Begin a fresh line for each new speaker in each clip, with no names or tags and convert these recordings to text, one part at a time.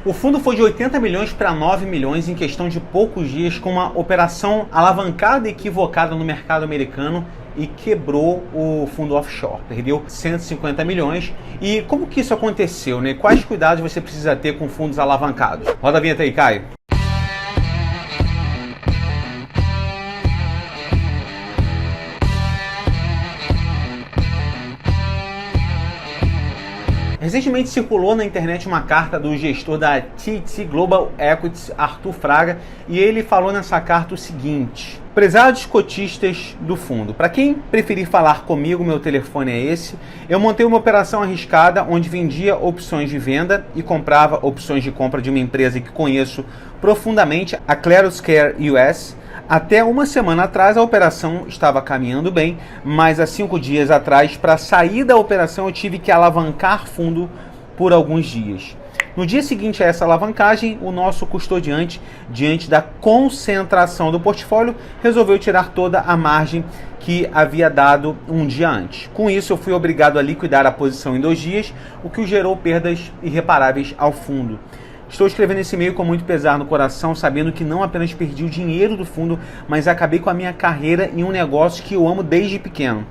O fundo foi de 80 milhões para 9 milhões em questão de poucos dias, com uma operação alavancada e equivocada no mercado americano, e quebrou o fundo offshore, perdeu 150 milhões. E como que isso aconteceu, né? Quais cuidados você precisa ter com fundos alavancados? Roda a vinheta aí, Caio. Recentemente circulou na internet uma carta do gestor da TT Global Equities, Arthur Fraga, e ele falou nessa carta o seguinte: prezados cotistas do fundo, para quem preferir falar comigo, meu telefone é esse. Eu montei uma operação arriscada onde vendia opções de venda e comprava opções de compra de uma empresa que conheço profundamente, a Claruscare US. Até uma semana atrás a operação estava caminhando bem, mas há 5 dias atrás, para sair da operação, eu tive que alavancar fundo por alguns dias. No dia seguinte a essa alavancagem, o nosso custodiante, diante da concentração do portfólio, resolveu tirar toda a margem que havia dado um dia antes. Com isso, eu fui obrigado a liquidar a posição em 2 dias, o que gerou perdas irreparáveis ao fundo. Estou escrevendo esse e-mail com muito pesar no coração, sabendo que não apenas perdi o dinheiro do fundo, mas acabei com a minha carreira em um negócio que eu amo desde pequeno.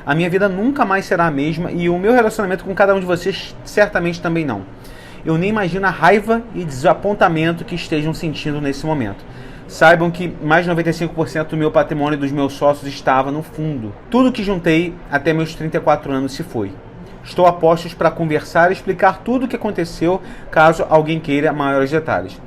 A minha vida nunca mais será a mesma e o meu relacionamento com cada um de vocês certamente também não. Eu nem imagino a raiva e desapontamento que estejam sentindo nesse momento. Saibam que mais de 95% do meu patrimônio e dos meus sócios estava no fundo. Tudo que juntei até meus 34 anos se foi. Estou a postos para conversar e explicar tudo o que aconteceu, caso alguém queira maiores detalhes.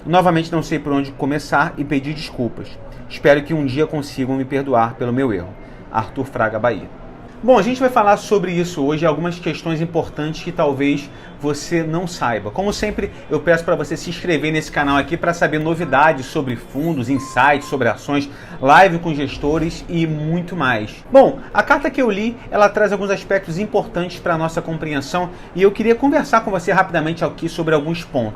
Novamente não sei por onde começar e pedir desculpas. Espero que um dia consigam me perdoar pelo meu erro. Arthur Fraga, Bahia. Bom, a gente vai falar sobre isso hoje, algumas questões importantes que talvez você não saiba. Como sempre, eu peço para você se inscrever nesse canal aqui para saber novidades sobre fundos, insights sobre ações, live com gestores e muito mais. Bom, a carta que eu li, ela traz alguns aspectos importantes para a nossa compreensão e eu queria conversar com você rapidamente aqui sobre alguns pontos.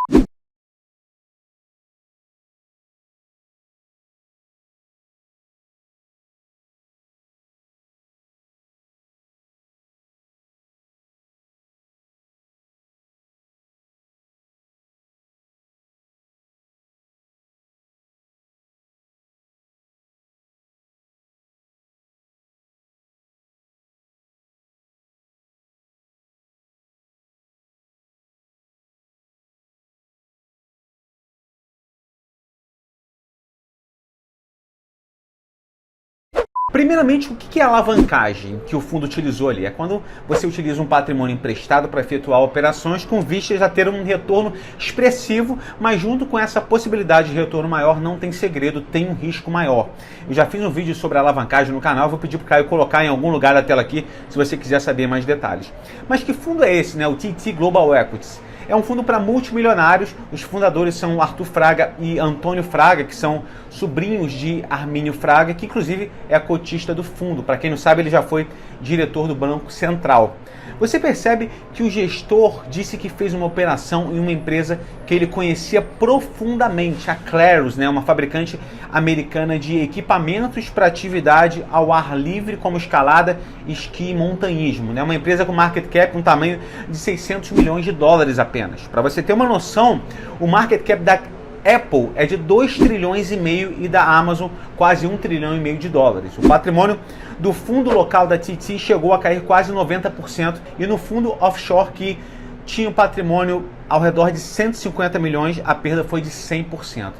Primeiramente, o que é a alavancagem que o fundo utilizou ali? É quando você utiliza um patrimônio emprestado para efetuar operações com vistas a ter um retorno expressivo, mas junto com essa possibilidade de retorno maior não tem segredo, tem um risco maior. Eu já fiz um vídeo sobre alavancagem no canal, vou pedir para o Caio colocar em algum lugar da tela aqui, se você quiser saber mais detalhes. Mas que fundo é esse, né? O TT Global Equities. É um fundo para multimilionários. Os fundadores são Arthur Fraga e Antônio Fraga, que são sobrinhos de Armínio Fraga, que inclusive é a cotista do fundo. Para quem não sabe, ele já foi diretor do Banco Central. Você percebe que o gestor disse que fez uma operação em uma empresa que ele conhecia profundamente, a Clarus, né, uma fabricante americana de equipamentos para atividade ao ar livre, como escalada, esqui e montanhismo, né, uma empresa com market cap, um tamanho de 600 milhões de dólares apenas. Para você ter uma noção, o market cap da Apple é de 2 trilhões e meio e da Amazon quase 1 trilhão e meio de dólares. O patrimônio do fundo local da TT chegou a cair quase 90% e no fundo offshore, que tinha um patrimônio ao redor de 150 milhões, a perda foi de 100%.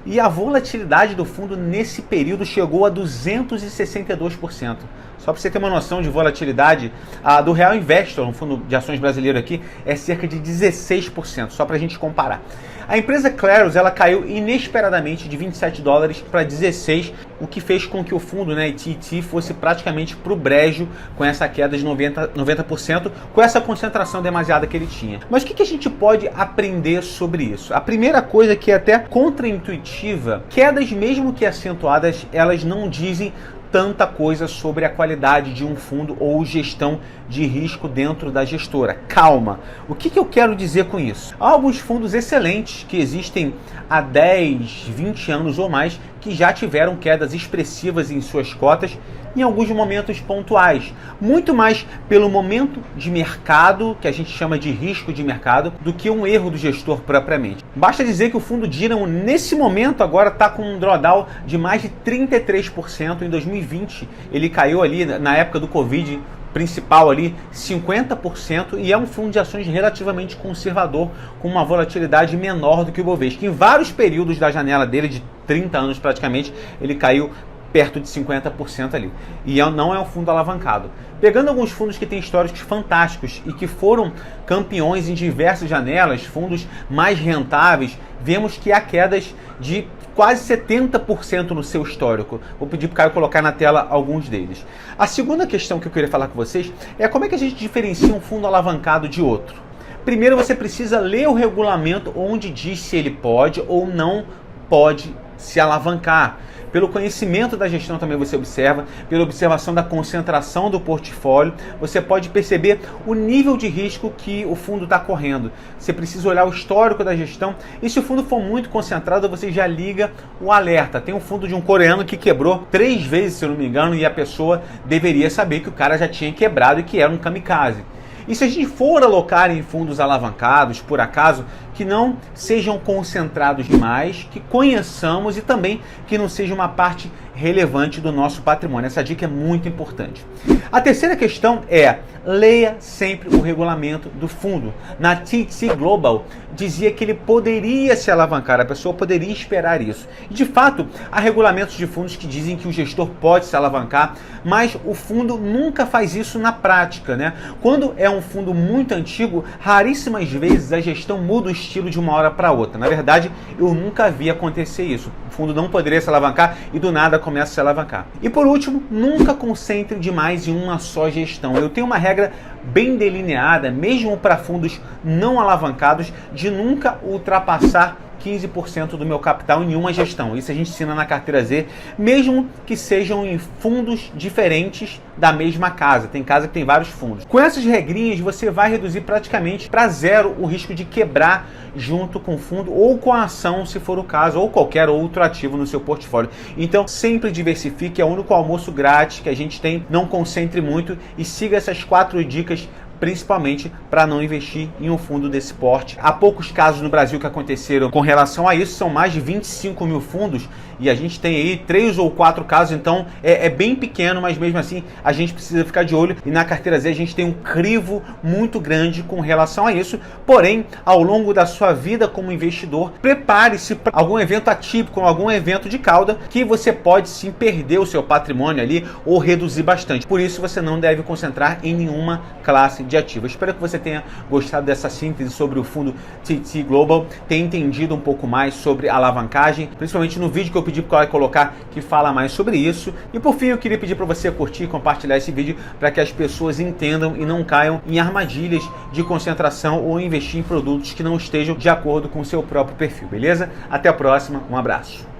E a volatilidade do fundo nesse período chegou a 262%. Só para você ter uma noção de volatilidade, a do Real Investor, um fundo de ações brasileiro aqui, é cerca de 16%, só para a gente comparar. A empresa Clarus, ela caiu inesperadamente de 27 dólares para 16, o que fez com que o fundo, né, TT, fosse praticamente para o brejo com essa queda de 90%, com essa concentração demasiada que ele tinha. Mas o que a gente pode aprender sobre isso? A primeira coisa, que é até contraintuitiva, quedas mesmo que acentuadas, elas não dizem tanta coisa sobre a qualidade de um fundo ou gestão de risco dentro da gestora. Calma! O que eu quero dizer com isso? Há alguns fundos excelentes que existem há 10, 20 anos ou mais que já tiveram quedas expressivas em suas cotas em alguns momentos pontuais, muito mais pelo momento de mercado, que a gente chama de risco de mercado, do que um erro do gestor propriamente. Basta dizer que o fundo Dirham, nesse momento, agora está com um drawdown de mais de 33%. Em 2020, ele caiu ali, na época do Covid, principal ali, 50%, e é um fundo de ações relativamente conservador, com uma volatilidade menor do que o Bovespa. Em vários períodos da janela dele, de 30 anos praticamente, ele caiu perto de 50% ali. E não é um fundo alavancado. Pegando alguns fundos que têm históricos fantásticos e que foram campeões em diversas janelas, fundos mais rentáveis, vemos que há quedas de quase 70% no seu histórico. Vou pedir para o Caio colocar na tela alguns deles. A segunda questão que eu queria falar com vocês é como é que a gente diferencia um fundo alavancado de outro. Primeiro, você precisa ler o regulamento onde diz se ele pode ou não pode se alavancar. Pelo conhecimento da gestão também você observa, pela observação da concentração do portfólio, você pode perceber o nível de risco que o fundo está correndo. Você precisa olhar o histórico da gestão e se o fundo for muito concentrado, você já liga o alerta. Tem um fundo de um coreano que quebrou 3 vezes, se eu não me engano, e a pessoa deveria saber que o cara já tinha quebrado e que era um kamikaze. E se a gente for alocar em fundos alavancados, por acaso, que não sejam concentrados demais, que conheçamos e também que não seja uma parte relevante do nosso patrimônio. Essa dica é muito importante. A terceira questão é, leia sempre o regulamento do fundo. Na TT Global dizia que ele poderia se alavancar, a pessoa poderia esperar isso. E de fato, há regulamentos de fundos que dizem que o gestor pode se alavancar, mas o fundo nunca faz isso na prática, né? Quando é um fundo muito antigo, raríssimas vezes a gestão muda o estilo de uma hora para outra. Na verdade, eu nunca vi acontecer isso. O fundo não poderia se alavancar e do nada começa a se alavancar. E por último, nunca concentre demais em uma só gestão. Eu tenho uma regra bem delineada, mesmo para fundos não alavancados, de nunca ultrapassar 15% do meu capital em nenhuma gestão. Isso a gente ensina na carteira Z, mesmo que sejam em fundos diferentes da mesma casa. Tem casa que tem vários fundos. Com essas regrinhas, você vai reduzir praticamente para zero o risco de quebrar junto com o fundo ou com a ação, se for o caso, ou qualquer outro ativo no seu portfólio. Então, sempre diversifique, é o único almoço grátis que a gente tem. Não concentre muito e siga essas 4 dicas, principalmente para não investir em um fundo desse porte. Há poucos casos no Brasil que aconteceram com relação a isso, são mais de 25 mil fundos e a gente tem aí 3 ou 4 casos, então é bem pequeno, mas mesmo assim a gente precisa ficar de olho e na carteira Z a gente tem um crivo muito grande com relação a isso. Porém, ao longo da sua vida como investidor, prepare-se para algum evento atípico, algum evento de cauda que você pode sim perder o seu patrimônio ali ou reduzir bastante. Por isso você não deve concentrar em nenhuma classe de ativos. Espero que você tenha gostado dessa síntese sobre o fundo TT Global, tenha entendido um pouco mais sobre alavancagem, principalmente no vídeo que eu pedi para o colocar que fala mais sobre isso. E por fim, eu queria pedir para você curtir e compartilhar esse vídeo para que as pessoas entendam e não caiam em armadilhas de concentração ou investir em produtos que não estejam de acordo com o seu próprio perfil, beleza? Até a próxima, um abraço.